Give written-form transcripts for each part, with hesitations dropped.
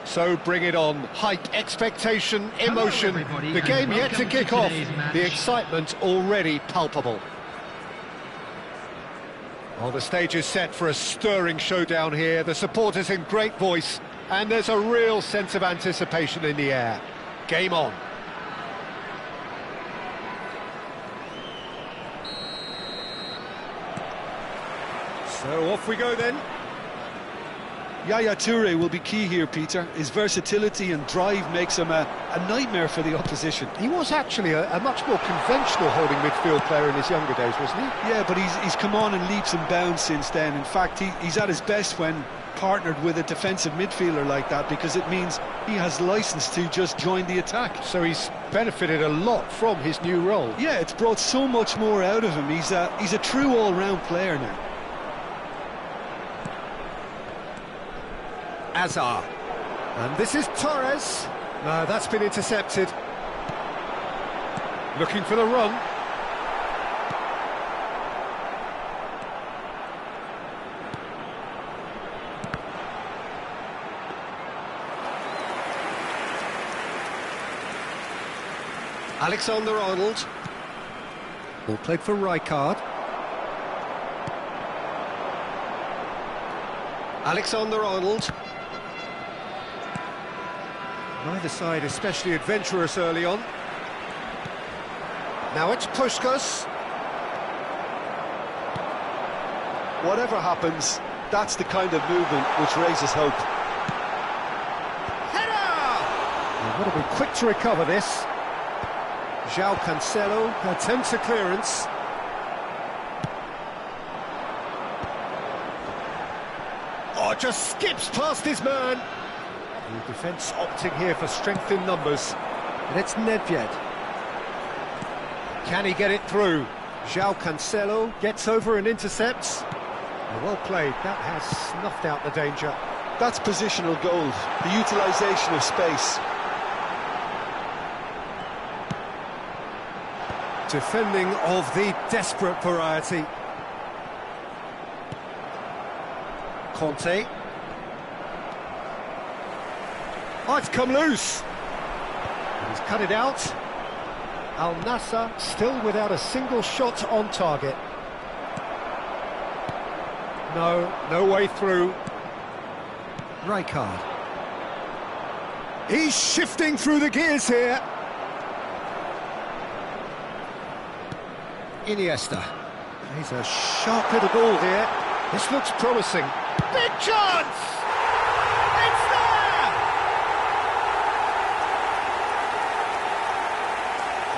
So bring it on. Hype, expectation, emotion. The game yet to kick off. The excitement already palpable. Well, the stage is set for a stirring showdown here. The supporters in great voice, and there's a real sense of anticipation in the air. Game on. So off we go then. Yaya Toure will be key here, Peter. His versatility and drive makes him a nightmare for the opposition. He was actually a much more conventional holding midfield player in his younger days, wasn't he? Yeah, but he's come on in leaps and bounds since then. In fact, he's at his best when partnered with a defensive midfielder like that, because it means he has license to just join the attack. So he's benefited a lot from his new role. Yeah, it's brought so much more out of him. He's a true all-round player now. Azar. And this is Torres. No, that's been intercepted. Looking for the run. Alexander-Arnold. Ball played for Rijkaard. Alexander-Arnold. Neither side especially adventurous early on. Now it's Puskás. Whatever happens, that's the kind of movement which raises hope. Header! You've got to be quick to recover this. João Cancelo attempts a clearance. Oh, just skips past his man. The defence opting here for strength in numbers. And it's Nedved. Can he get it through? João Cancelo gets over and intercepts. Well played, that has snuffed out the danger. That's positional gold, the utilisation of space. Defending of the desperate variety. Conte. Oh, it's come loose. He's cut it out. Al Nassr still without a single shot on target. No way through. Rijkaard. He's shifting through the gears here. Iniesta. He's a sharp little ball here. This looks promising. Big chance! It's there!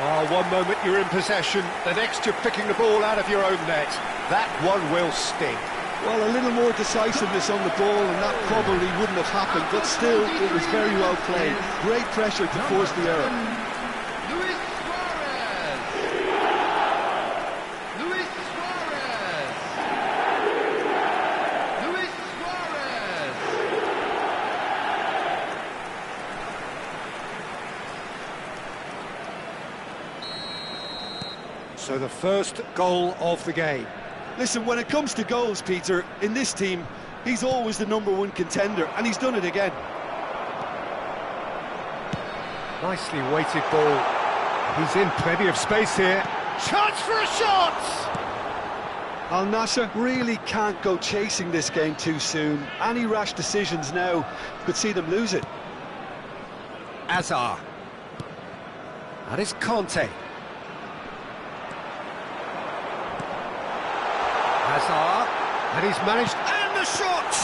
Oh, one moment you're in possession, the next you're picking the ball out of your own net. That one will sting. Well, a little more decisiveness on the ball and that probably wouldn't have happened, but still, it was very well played. Great pressure to force the error. So the first goal of the game. Listen, when it comes to goals, Peter, in this team, He's always the #1 contender, and he's done it again. Nicely weighted ball. He's in plenty of space here. Chance for a shot! Al Nassr really can't go chasing this game too soon. Any rash decisions now could see them lose it. Azar. That is Conte. Azar. And he's managed... And the shot!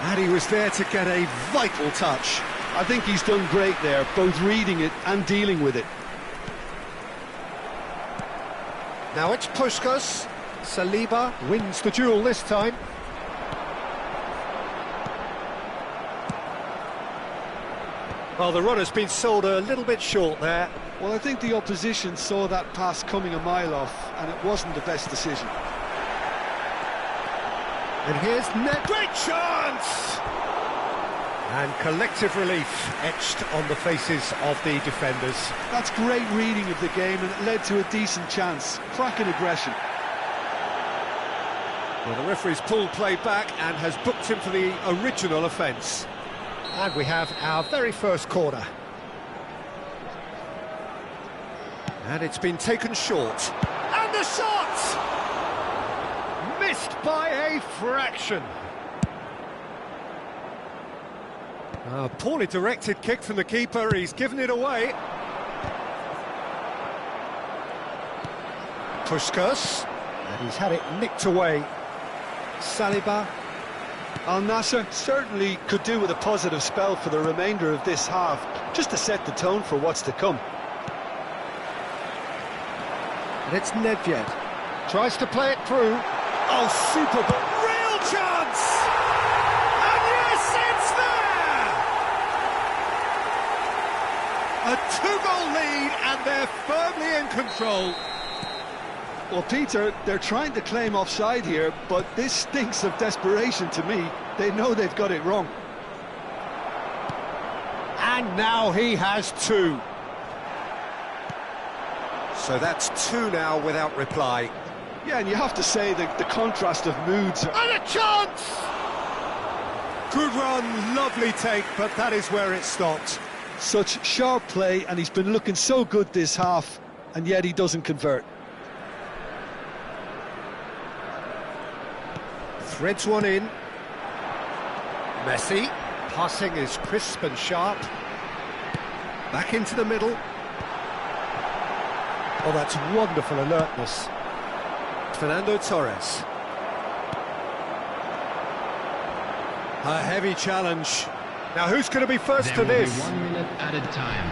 And he was there to get a vital touch. I think he's done great there, both reading it and dealing with it. Now it's Puskás. Saliba wins the duel this time. Well, the runner's been sold a little bit short there. Well, I think the opposition saw that pass coming a mile off, and it wasn't the best decision. And here's net. Great chance! And collective relief etched on the faces of the defenders. That's great reading of the game, and it led to a decent chance. Cracking aggression. Well, the referee's pulled play back and has booked him for the original offence. And we have our very first corner. And it's been taken short. And the shot! Missed by a fraction. A poorly directed kick from the keeper, he's given it away. Puskás, and he's had it nicked away. Saliba. Al Nassr certainly could do with a positive spell for the remainder of this half, just to set the tone for what's to come. And it's Nedved. Tries to play it through. Oh, super ball. Real chance! And yes, it's there! A two-goal lead, and they're firmly in control. Well, Peter, they're trying to claim offside here, but this stinks of desperation to me. They know they've got it wrong. And now he has two. So that's two now without reply. Yeah, and you have to say that the contrast of moods... And a chance! Good run, lovely take, but that is where it stopped. Such sharp play, and he's been looking so good this half, and yet he doesn't convert. Threads one in. Messi. Passing is crisp and sharp. Back into the middle. Oh, that's wonderful alertness. Fernando Torres. A heavy challenge. Now, who's going to be first to this? 1 minute at a time.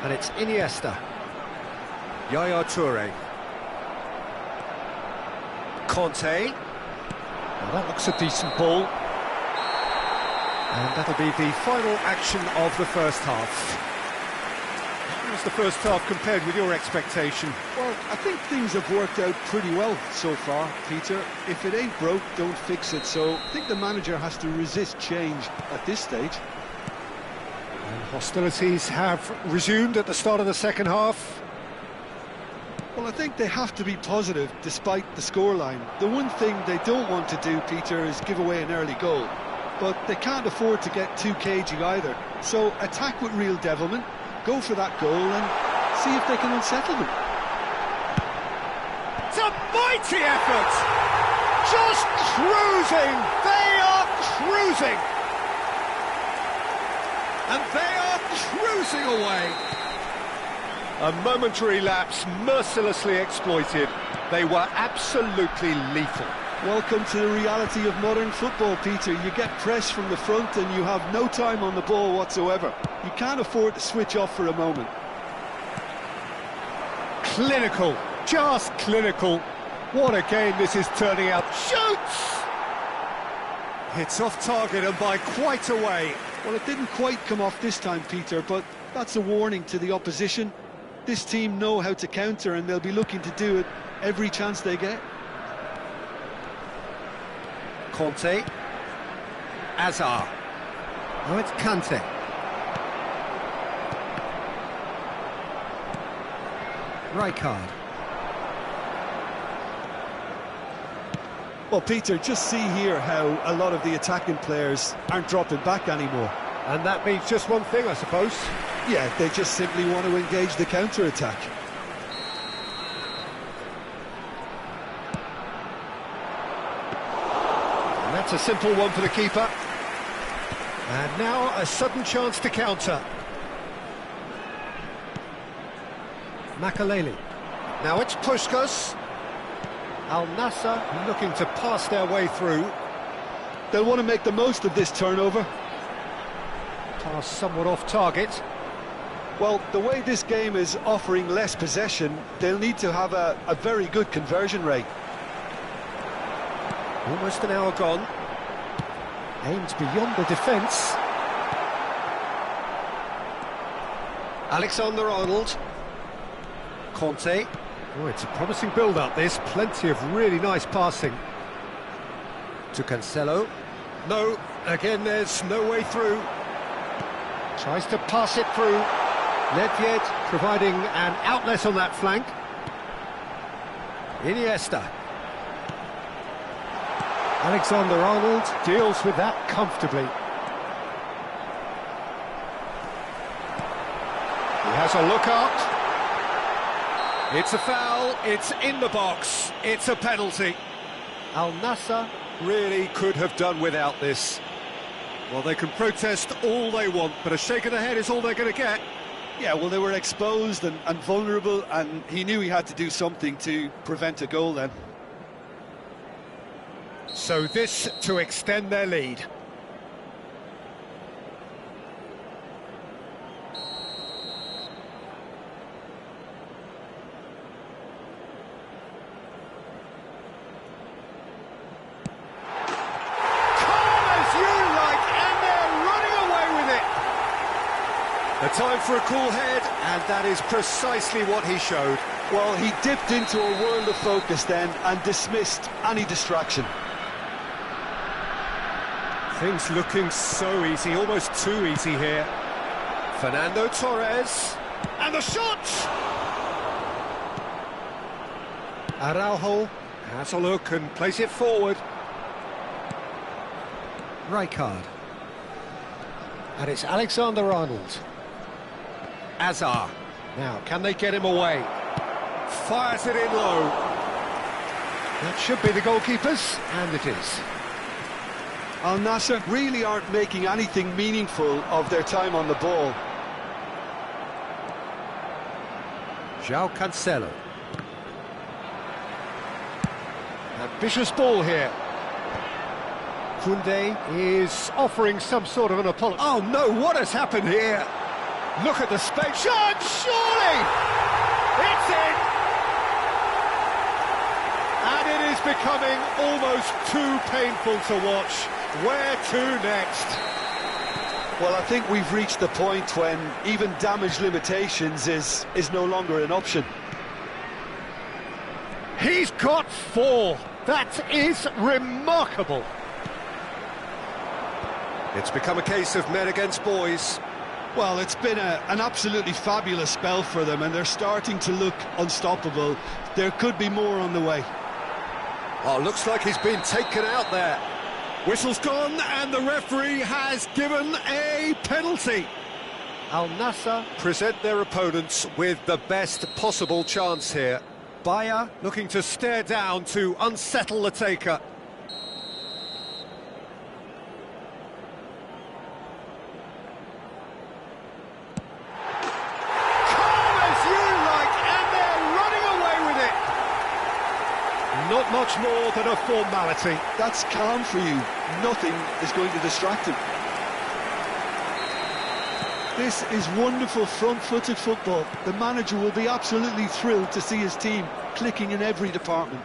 And it's Iniesta. Yaya Toure. Conte. Now that looks a decent ball. And that'll be the final action of the first half. How was the first half compared with your expectation? Well, I think things have worked out pretty well so far, Peter. If it ain't broke, don't fix it. So I think the manager has to resist change at this stage. And hostilities have resumed at the start of the second half. Well, I think they have to be positive despite the scoreline. The one thing they don't want to do, Peter, is give away an early goal. But they can't afford to get too cagey either. So attack with real devilment, go for that goal and see if they can unsettle them. It's a mighty effort! Just cruising! They are cruising! And they are cruising away! A momentary lapse mercilessly exploited. They were absolutely lethal. Welcome to the reality of modern football, Peter. You get press from the front and you have no time on the ball whatsoever. You can't afford to switch off for a moment. Clinical, just clinical. What a game this is turning out. Shoots! It's off target and by quite a way. Well, it didn't quite come off this time, Peter, but that's a warning to the opposition. This team know how to counter and they'll be looking to do it every chance they get. Conte. Azar. Now it's Kante. Rijkaard. Well, Peter, just see here how a lot of the attacking players aren't dropping back anymore. And that means just one thing, I suppose. Yeah, they just simply want to engage the counter-attack. And that's a simple one for the keeper. And now a sudden chance to counter. Makaleli. Now it's Puskás. Al Nassr looking to pass their way through. They'll want to make the most of this turnover. Pass somewhat off target. Well, the way this game is offering less possession, they'll need to have a very good conversion rate. Almost an hour gone. Aimed beyond the defence. Alexander-Arnold. Conte. Oh, it's a promising build-up, this. Plenty of really nice passing. To Cancelo. No, again, there's no way through. Tries to pass it through. Nedved providing an outlet on that flank. Iniesta. Alexander-Arnold deals with that comfortably. He has a look up. It's a foul, it's in the box, it's a penalty. Al Nassr really could have done without this. Well, they can protest all they want, but a shake of the head is all they're going to get. Yeah, well, they were exposed and vulnerable, and he knew he had to do something to prevent a goal then. So this to extend their lead. A time for a cool head, and that is precisely what he showed. Well, he dipped into a world of focus then and dismissed any distraction. Things looking so easy, almost too easy here. Fernando Torres, and the shot! Araujo has a look and plays it forward. Rijkaard. And it's Alexander-Arnold. Azar. Now, can they get him away? Fires it in low. That should be the goalkeepers, and it is. Al Nassr really aren't making anything meaningful of their time on the ball. João Cancelo. Ambitious ball here. Koundé is offering some sort of an apology. Oh no, what has happened here? Look at the space. Shot, surely! It's in! And it is becoming almost too painful to watch. Where to next? Well, I think we've reached the point when even damage limitations is no longer an option. He's got 4. That is remarkable. It's become a case of men against boys. Well, it's been an absolutely fabulous spell for them, and they're starting to look unstoppable. There could be more on the way. Oh, looks like he's been taken out there. Whistle's gone, and the referee has given a penalty. Al Nassr present their opponents with the best possible chance here. Bayer looking to stare down to unsettle the taker. Not much more than a formality. That's calm for you. Nothing is going to distract him. This is wonderful front-footed football. The manager will be absolutely thrilled to see his team clicking in every department.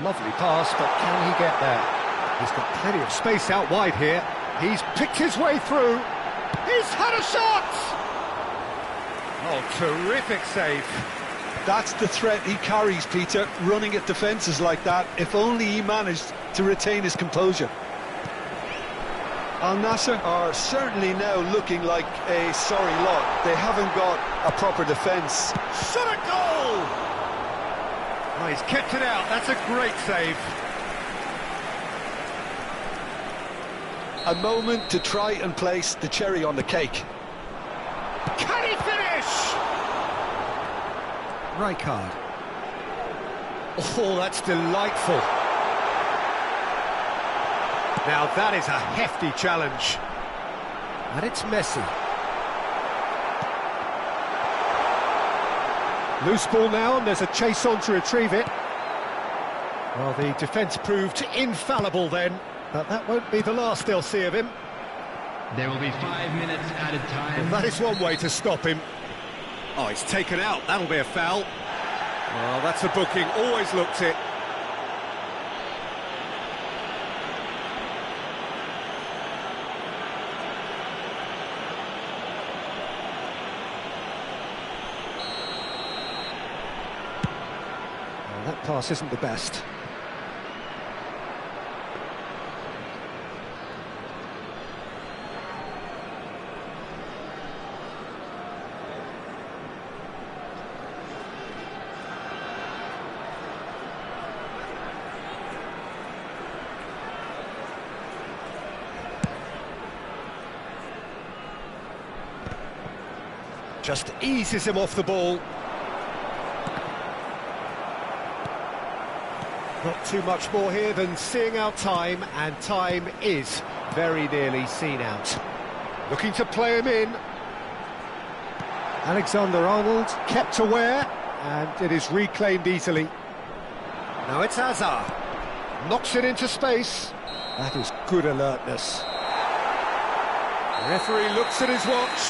Lovely pass, but can he get there? He's got plenty of space out wide here. He's picked his way through. He's had a shot! Oh, terrific save. That's the threat he carries, Peter, running at defences like that, if only he managed to retain his composure. Al Nassr are certainly now looking like a sorry lot. They haven't got a proper defence. Shot a goal! Oh, he's kept it out. That's a great save. A moment to try and place the cherry on the cake. Can he finish? Rijkaard. Oh, that's delightful. Now that is a hefty challenge. And it's Messi. Loose ball now, and there's a chase on to retrieve it. Well, the defence proved infallible then, but that won't be the last they'll see of him. There will be 5 minutes added time. Well, that is one way to stop him. Oh, he's taken out. That'll be a foul. Well, that's a booking. Always looked it. Well, that pass isn't the best. Just eases him off the ball. Not too much more here than seeing out time, and time is very nearly seen out. Looking to play him in. Alexander-Arnold kept aware, and it is reclaimed easily. Now it's Hazard. Knocks it into space. That is good alertness. The referee looks at his watch.